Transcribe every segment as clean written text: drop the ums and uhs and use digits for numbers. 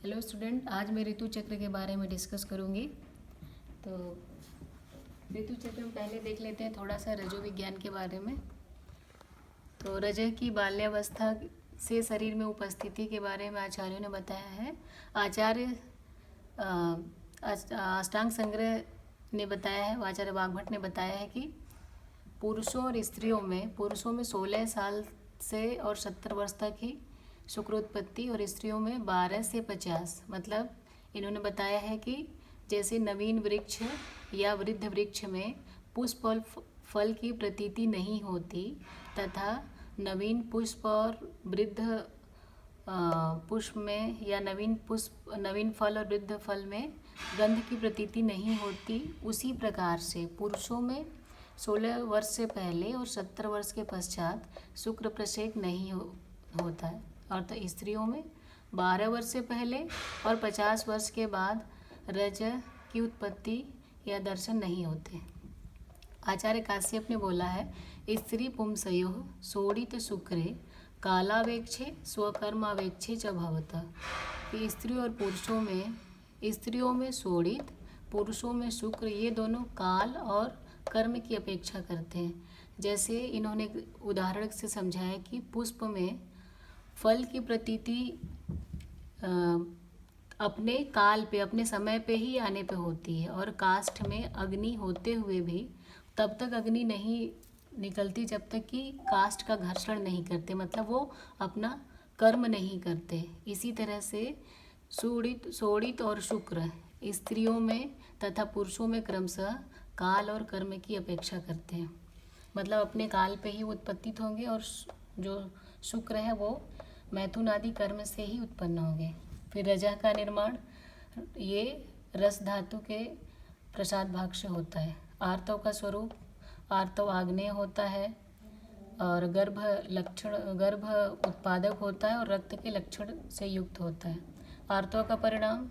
Hello student, आज मैं ऋतु चक्र के बारे में डिस्कस करूंगी। तो ऋतु चक्र में पहले देख लेते हैं थोड़ा सा रजो विज्ञान के बारे में। तो रजह की बाल्यावस्था से शरीर में उपस्थिति के बारे में आचार्यों ने बताया है। आचार्य अष्टांग संग्रह ने बताया है, आचार्य वाग्भट ने बताया है कि पुरुषों में 16 साल से और 70 वर्ष तक ही शुक्रोत्पत्ति और स्त्रियों में 12 से 50। मतलब इन्होंने बताया है कि जैसे नवीन वृक्ष या वृद्ध वृक्ष में पुष्प और फल की प्रतीति नहीं होती तथा नवीन पुष्प और वृद्ध पुष्प में या नवीन फल और वृद्ध फल में गंध की प्रतीति नहीं होती, उसी प्रकार से पुरुषों में 16 वर्ष से पहले और 70 वर्ष के पश्चात शुक्र प्रक्षेप नहीं होता है, और तो स्त्रियों में 12 वर्ष से पहले और 50 वर्ष के बाद रजः की उत्पत्ति या दर्शन नहीं होते। आचार्य काश्यप ने बोला है, स्त्री पुंसयोः सोडित शुक्रे कालावेक्षे स्वकर्मावेक्षे च भवतः, कि स्त्रियों में सोडित, पुरुषों में शुक्र, ये दोनों काल और कर्म की अपेक्षा करते हैं। जैसे इन्होंने उदाहरण से समझाया कि पुष्प में फल की प्रतीति अपने काल पे, अपने समय पे ही आने पे होती है, और काष्ठ में अग्नि होते हुए भी तब तक अग्नि नहीं निकलती जब तक कि काष्ठ का घर्षण नहीं करते, मतलब वो अपना कर्म नहीं करते। इसी तरह से सोडित और शुक्र स्त्रियों में तथा पुरुषों में क्रमशः काल और कर्म की अपेक्षा करते हैं, मतलब अपने काल पे ही उत्पत्तित होंगे, और जो शुक्र है वो मैथुन आदि कर्म से ही उत्पन्न होंगे। फिर रजः का निर्माण ये रस धातु के प्रसाद भाग से होता है। आर्तव का स्वरूप आर्तव आग्नेय होता है और गर्भ उत्पादक होता है और रक्त के लक्षण से युक्त होता है। आर्तव का परिणाम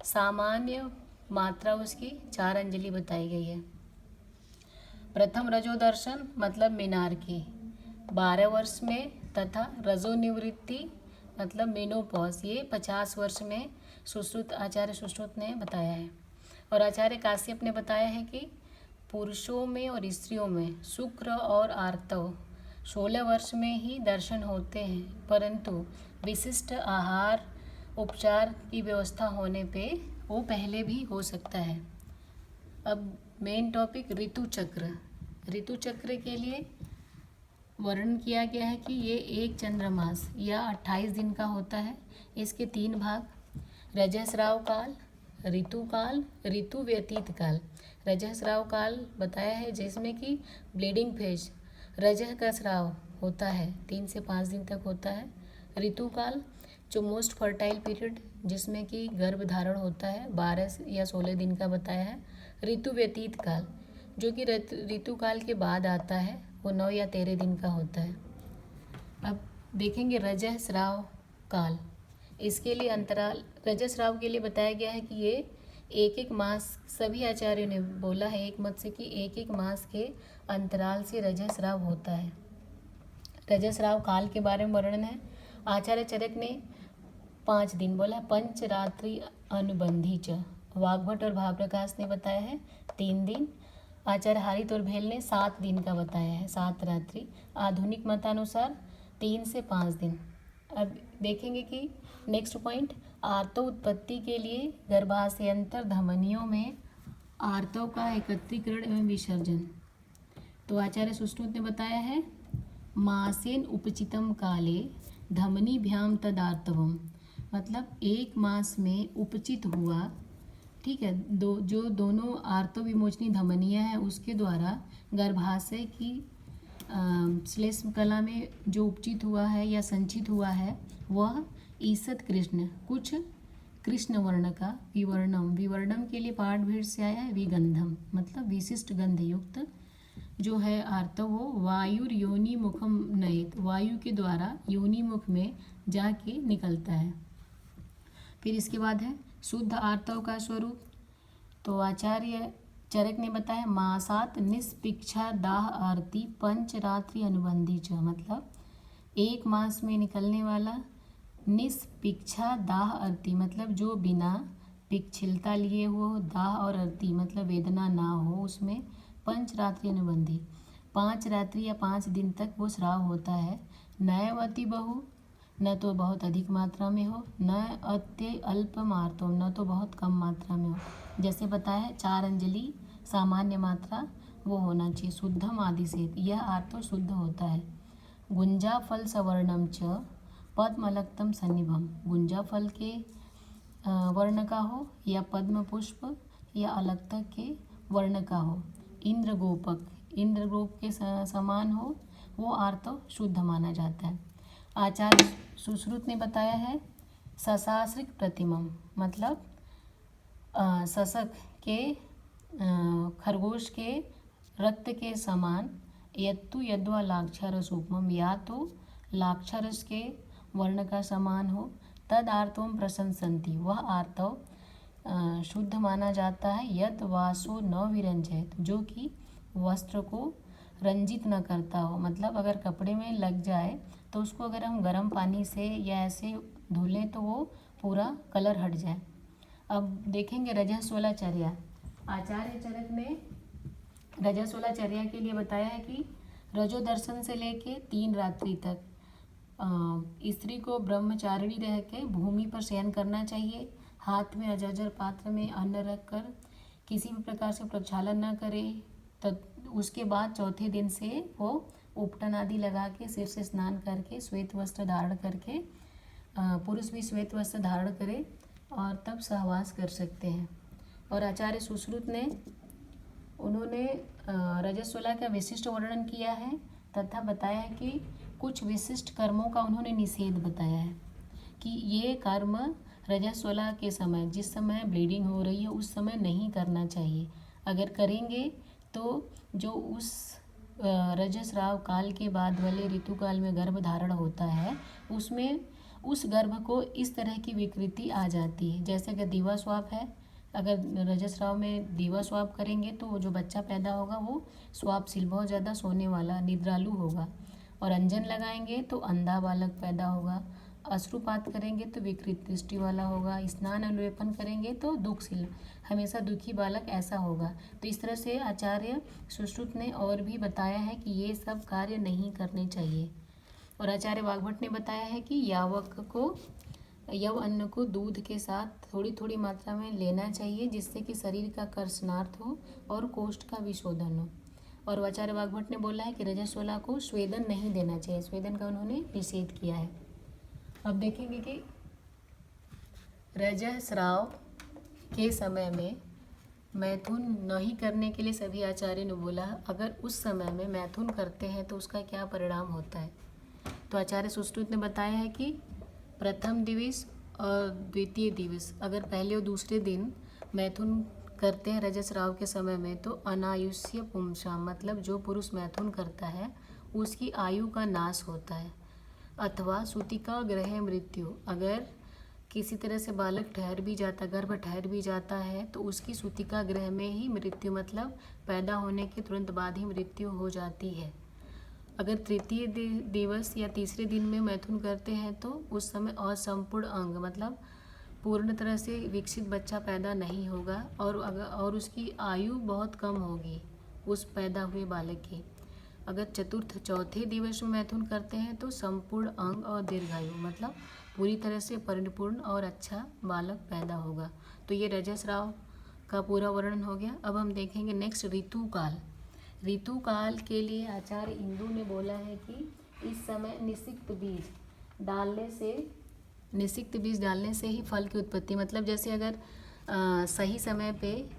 सामान्य मात्रा उसकी 4 अंजलि बताई गई है। प्रथम रजो दर्शन मतलब मीनार की 12 वर्ष में, तथा रजो निवृत्ति मतलब मेनोपॉज ये 50 वर्ष में आचार्य सुश्रुत ने बताया है। और आचार्य काश्यप ने बताया है कि पुरुषों में और स्त्रियों में शुक्र और आर्तव 16 वर्ष में ही दर्शन होते हैं, परंतु विशिष्ट आहार उपचार की व्यवस्था होने पे वो पहले भी हो सकता है। अब मेन टॉपिक ऋतु चक्र के लिए वर्णन किया गया है कि ये एक चंद्रमास या 28 दिन का होता है। इसके 3 भाग, रजस्राव काल, ऋतु काल, ऋतु व्यतीत काल। रजस्राव काल बताया है जिसमें कि ब्लीडिंग फेज रजह का स्राव होता है, 3 से 5 दिन तक होता है। ऋतु काल जो मोस्ट फर्टाइल पीरियड जिसमें कि गर्भ धारण होता है 12 या 16 दिन का बताया है। ऋतु व्यतीत काल जो कि ऋतु काल के बाद आता है, वो 9 या 13 दिन का होता है। अब देखेंगे रजः स्राव काल। इसके लिए अंतराल रजः स्राव के लिए बताया गया है कि ये एक मास, सभी आचार्यों ने बोला है एक मत से कि एक मास के अंतराल से रजः स्राव होता है। रजः स्राव काल के बारे में वर्णन है। आचार्य चरक ने 5 दिन बोला, पंच रात्रि अनुबंधी च। वाग्भट और भावप्रकाश ने बताया है 3 दिन। आचार्य हारित और भेल ने 7 दिन का बताया है, 7 रात्रि। आधुनिक मतानुसार 3 से 5 दिन। अब देखेंगे कि नेक्स्ट पॉइंट, आर्तव उत्पत्ति के लिए गर्भाशयंतर धमनियों में आर्तव का एकत्रीकरण एवं विसर्जन। तो आचार्य सुश्रुत ने बताया है, मासेन उपचितम काले धमनीभ्याम तदार्तवम, मतलब 1 मास में उपचित हुआ, ठीक है, दोनों आर्तव विमोचनी धमनियाँ हैं उसके द्वारा गर्भाशय की श्लेष्म कला में जो उपचित हुआ है या संचित हुआ है वह ईसत कृष्ण, कुछ कृष्ण वर्ण का विवर्णम के लिए पाठ भेद से आया है विगंधम, मतलब विशिष्ट गंध युक्त जो है आर्तव वो वायुर योनि मुखम नयेत, वायु के द्वारा योनि मुख में जाके निकलता है। फिर इसके बाद है शुद्ध आर्तव का स्वरूप। तो आचार्य चरक ने बताया, मासात निष्पिक्षा दाह आरती पंच रात्रि अनुबंधी च, मतलब 1 मास में निकलने वाला निष्पिक्षा दाह अर्ति मतलब जो बिना पिक्षिलता लिए हो, दाह और अर्ति मतलब वेदना ना हो उसमें। पंचरात्रि अनुबंधी 5 रात्रि या 5 दिन तक वो श्राव होता है। नैव अति बहु न तो बहुत अधिक मात्रा में हो, न अत्य अल्प मात्रा न तो बहुत कम मात्रा में हो। जैसे बताया है 4 अंजलि सामान्य मात्रा वो होना चाहिए। शुद्धम आदि से यह आर्तो शुद्ध होता है। गुंजा फल सवर्णम च पद्मलक्तम सन्निभम गुंजा फल के वर्ण का हो या पद्म पुष्प या अलक्तक के वर्ण का हो। इंद्र गोपक इंद्र गोप के समान हो वो आर्तो शुद्ध माना जाता है। आचार्य सुश्रुत ने बताया है सशास्त्रिक प्रतिमम मतलब शशक के खरगोश के रक्त के समान। यत्तु यद्वा लाक्षारस उपमम या तो लाक्षारस के वर्ण का समान हो। तद आर्तवम प्रशंसन्ति वह आर्तव शुद्ध माना जाता है। यद वासो न विरंजयत जो कि वस्त्र को रंजित न करता हो मतलब अगर कपड़े में लग जाए तो उसको अगर हम गर्म पानी से या ऐसे धो लें तो वो पूरा कलर हट जाए। अब देखेंगे रजस्वलाचर्या। आचार्य चरक ने रजस्वलाचर्या के लिए बताया है कि रजो दर्शन से लेके 3 रात्रि तक स्त्री को ब्रह्मचारिणी रह के भूमि पर शयन करना चाहिए। हाथ में अजर्जर पात्र में अन्न रखकर किसी भी प्रकार से प्रक्षालन न करे। तो उसके बाद चौथे दिन से वो उपटन आदि लगा के सिर से स्नान करके श्वेत वस्त्र धारण करके पुरुष भी श्वेत वस्त्र धारण करे और तब सहवास कर सकते हैं। और आचार्य सुश्रुत ने उन्होंने रजस्वला का विशिष्ट वर्णन किया है तथा बताया है कि कुछ विशिष्ट कर्मों का उन्होंने निषेध बताया है कि ये कर्म रजस्वला के समय जिस समय ब्लीडिंग हो रही है उस समय नहीं करना चाहिए। अगर करेंगे तो जो उस रजस्राव काल के बाद वाले ऋतुकाल में गर्भ धारण होता है उसमें उस गर्भ को इस तरह की विकृति आ जाती है। जैसे अगर दीवा स्वाप है, अगर रजस्राव में दीवा स्वाप करेंगे तो वो जो बच्चा पैदा होगा वो स्वापशील बहुत ज़्यादा सोने वाला निद्रालु होगा। और अंजन लगाएंगे तो अंधा बालक पैदा होगा। अश्रुपात करेंगे तो विकृत दृष्टि वाला होगा। स्नान अनुलेपन करेंगे तो दुखशील हमेशा दुखी बालक ऐसा होगा। तो इस तरह से आचार्य सुश्रुत ने और भी बताया है कि ये सब कार्य नहीं करने चाहिए। और आचार्य वाग्भट ने बताया है कि यव अन्न को दूध के साथ थोड़ी थोड़ी मात्रा में लेना चाहिए जिससे कि शरीर का कर्षणार्थ हो और कोष्ठ का विशोधन हो। और आचार्य वाग्भट ने बोला है कि रजस्वला को स्वेदन नहीं देना चाहिए, स्वेदन का उन्होंने निषेध किया है। अब देखेंगे कि रजस्राव के समय में मैथुन नहीं करने के लिए सभी आचार्य ने बोला अगर उस समय में मैथुन करते हैं तो उसका क्या परिणाम होता है। तो आचार्य सुश्रुत ने बताया है कि प्रथम दिवस और द्वितीय दिवस अगर पहले और दूसरे दिन मैथुन करते हैं रजस्राव के समय में तो अनायुष्य पुंसा मतलब जो पुरुष मैथुन करता है उसकी आयु का नाश होता है। अथवा सूतिका ग्रह मृत्यु अगर किसी तरह से बालक ठहर भी जाता गर्भ ठहर भी जाता है तो उसकी सूतिका ग्रह में ही मृत्यु मतलब पैदा होने के तुरंत बाद ही मृत्यु हो जाती है। अगर तृतीय दिवस या तीसरे दिन में मैथुन करते हैं तो उस समय असंपूर्ण अंग मतलब पूर्ण तरह से विकसित बच्चा पैदा नहीं होगा और उसकी आयु बहुत कम होगी उस पैदा हुए बालक की। अगर चतुर्थ चौथे दिवस में मैथुन करते हैं तो संपूर्ण अंग और दीर्घायु मतलब पूरी तरह से परिपूर्ण और अच्छा बालक पैदा होगा। तो ये रजस्राव का पूरा वर्णन हो गया। अब हम देखेंगे नेक्स्ट ऋतुकाल। ऋतुकाल के लिए आचार्य इंदु ने बोला है कि इस समय निषिक्त बीज डालने से ही फल की उत्पत्ति मतलब जैसे अगर सही समय पे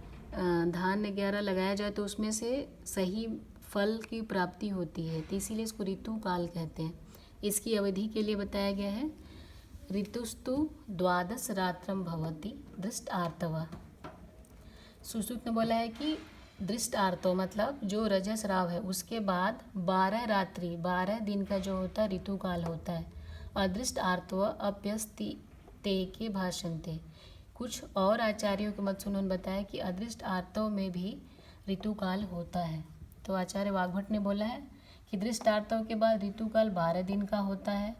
धान वगैरह लगाया जाए तो उसमें से सही फल की प्राप्ति होती है, तो इसीलिए इसको ऋतुकाल कहते हैं। इसकी अवधि के लिए बताया गया है ऋतुस्तु 12 रात्रम भवति दृष्ट आर्तवा। सुश्रुत ने बोला है कि दृष्ट आर्तो मतलब जो रजस्राव है उसके बाद 12 रात्रि 12 दिन का जो होता है ऋतुकाल होता है। अदृष्ट आर्तव अप्यस्ति ते के भाषन्ते। कुछ और आचार्यों के मत से उन्होंने बताया कि अदृष्ट आर्तव में भी ऋतुकाल होता है। तो आचार्य वाग्भट ने बोला है कि दृष्ट आर्तव के बाद ऋतुकाल 12 दिन का होता है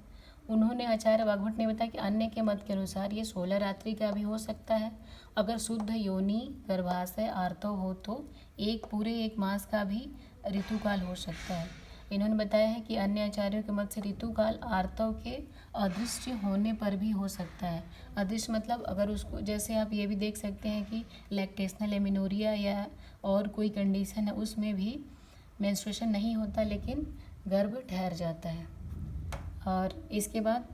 उन्होंने आचार्य वाग्भट ने बताया कि अन्य के मत के अनुसार ये 16 रात्रि का भी हो सकता है। अगर शुद्ध योनि गर्भाशय आर्तव हो तो एक मास का भी ऋतुकाल हो सकता है। इन्होंने बताया है कि अन्य आचार्यों के मत से ऋतुकाल आर्तव के अदृश्य होने पर भी हो सकता है। अदृश्य मतलब अगर उसको, जैसे आप ये भी देख सकते हैं कि लैक्टेशनल एमिनोरिया या और कोई कंडीशन है उसमें भी मेंस्ट्रुएशन नहीं होता लेकिन गर्भ ठहर जाता है। और इसके बाद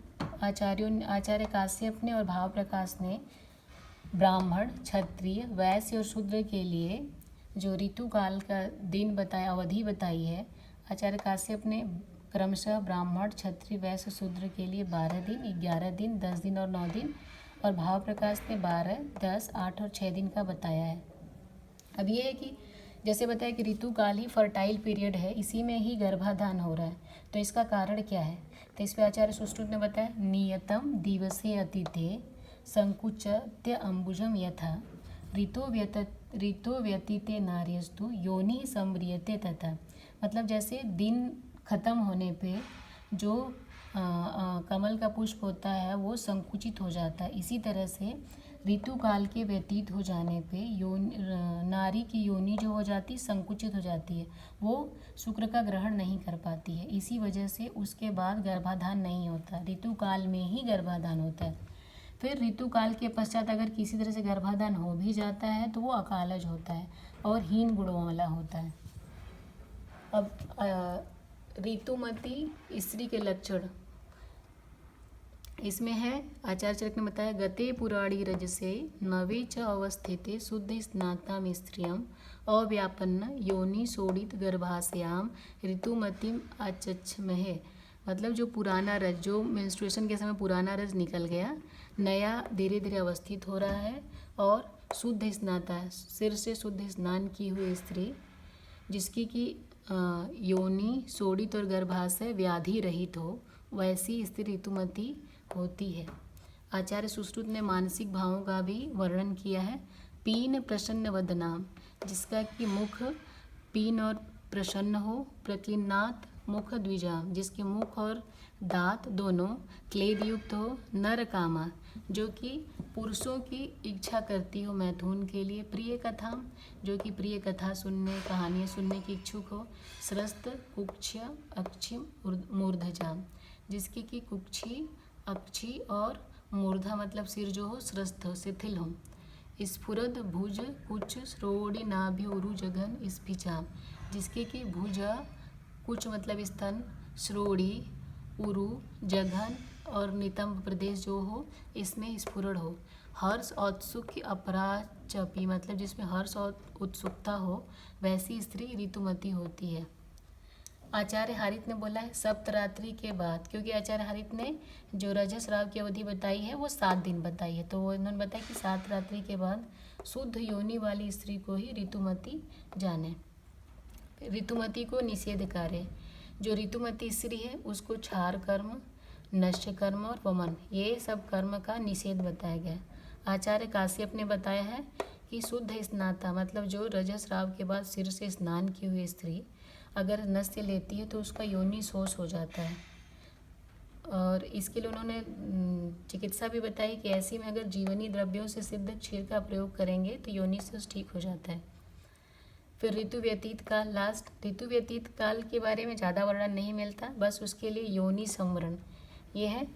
आचार्य काश्यप ने और भाव प्रकाश ने ब्राह्मण, क्षत्रिय, वैश्य और शूद्र के लिए जो ऋतुकाल का दिन बताया, अवधि बताई है, आचार्य काश्यप ने क्रमशः ब्राह्मण, क्षत्रिय, वैश्य, शूद्र के लिए 12 दिन, 11 दिन, 10 दिन और 9 दिन, और भाव प्रकाश ने 12, 10, 8 और 6 दिन का बताया है। अब ये है कि जैसे बताया कि ऋतुकाल ही फर्टाइल पीरियड है, इसी में ही गर्भाधान हो रहा है, तो इसका कारण क्या है? तो इस पर आचार्य सुश्रुत ने बताया, नियतम दिवसे अतीते संकुचत्य अंबुजम यथा ऋतो व्यतीते नार्यस्तु योनि संव्रियते तथा। मतलब जैसे दिन खत्म होने पे जो कमल का पुष्प होता है वो संकुचित हो जाता है, इसी तरह से ऋतुकाल के व्यतीत हो जाने पे नारी की योनि जो हो जाती संकुचित हो जाती है, वो शुक्र का ग्रहण नहीं कर पाती है, इसी वजह से उसके बाद गर्भाधान नहीं होता, ऋतुकाल में ही गर्भाधान होता है। फिर ऋतुकाल के पश्चात अगर किसी तरह से गर्भाधान हो भी जाता है तो वो अकालज होता है और हीन गुणों वाला होता है। अब ऋतुमती स्त्री के लक्षण इसमें है, आचार्य चरक ने बताया, गते पुराणी रजसे नवे च अवस्थिते शुद्ध स्नाताम स्त्रियम अव्यापन्न योनि सोडित गर्भास्याम ऋतुमतीम आचच्छमहे। मतलब जो पुराना रज, जो मेंस्ट्रुएशन के समय पुराना रज निकल गया, नया धीरे धीरे अवस्थित हो रहा है, और शुद्ध स्नाता, सिर से शुद्ध स्नान की हुई स्त्री जिसकी कि योनि सोडित और गर्भाशय व्याधि रहित हो, वैसी स्त्री ऋतुमती होती है। आचार्य सुश्रुत ने मानसिक भावों का भी वर्णन किया है। पीन प्रसन्न वदनाम, जिसका कि मुख पीन और प्रसन्न हो, प्रक्लिन्नात मुख द्विजाम, जिसके मुख और दांत दोनों क्लेद युक्त हो, नर कामा, जो कि पुरुषों की इच्छा करती हो मैथुन के लिए, प्रिय कथा, जो कि प्रिय कथा सुनने, कहानियाँ सुनने की इच्छुक हो, स्रस्त कुक्ष्य अक्षिम मूर्धजाम, जिसकी कि कुक्षी, अक्षी और मूर्धा मतलब सिर जो हो स्रस्त हो, शिथिल हो, स्फुरद भुज कुछ श्रोणी नाभि उरु जघन स्फिचाम, जिसके कि भुजा कुछ मतलब स्तन, श्रोणी, उरु, जघन और नितंब प्रदेश जो हो इसमें स्फुरण हो, हर्ष औत्सुक्य अपराचपी मतलब जिसमें हर्ष और उत्सुकता हो, वैसी स्त्री ऋतुमती होती है। आचार्य हारित ने बोला है सप्तरात्रि के बाद, क्योंकि आचार्य हारित ने जो रजस्राव की अवधि बताई है वो 7 दिन बताई है, तो वो इन्होंने बताया कि 7 रात्रि के बाद शुद्ध योनि वाली स्त्री को ही ऋतुमती जाने। ऋतुमती को निषेध कार्य, जो ऋतुमती स्त्री है उसको क्षार कर्म, नश्य कर्म और वमन, ये सब कर्म का निषेध बताया गया। आचार्य काश्यप ने बताया है कि शुद्ध स्नाता मतलब जो रजस्राव के बाद सिर से स्नान की हुई स्त्री अगर नस्य लेती है तो उसका योनि शोष हो जाता है, और इसके लिए उन्होंने चिकित्सा भी बताई कि ऐसी में अगर जीवनी द्रव्यों से सिद्ध क्षीर का प्रयोग करेंगे तो योनि शोष ठीक हो जाता है। फिर ऋतु व्यतीत काल, लास्ट ऋतु व्यतीत काल के बारे में ज़्यादा वर्णन नहीं मिलता, बस उसके लिए योनि संवरण, ये है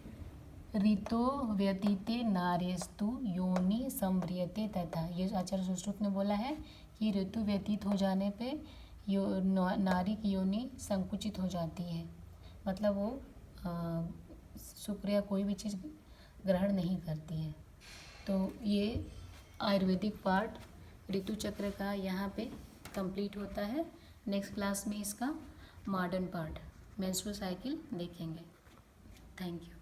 ऋतो व्यतीते नार्यस्तु योनि संव्रियते तथा, ये आचार्य सुश्रुत ने बोला है कि ऋतु व्यतीत हो जाने पे नारी की योनि संकुचित हो जाती है, मतलब वो शुक्र या कोई भी चीज़ ग्रहण नहीं करती है। तो ये आयुर्वेदिक पार्ट ऋतु चक्र का यहाँ पे कंप्लीट होता है। नेक्स्ट क्लास में इसका मॉडर्न पार्ट मेंस्ट्रुअल साइकिल देखेंगे। Thank you.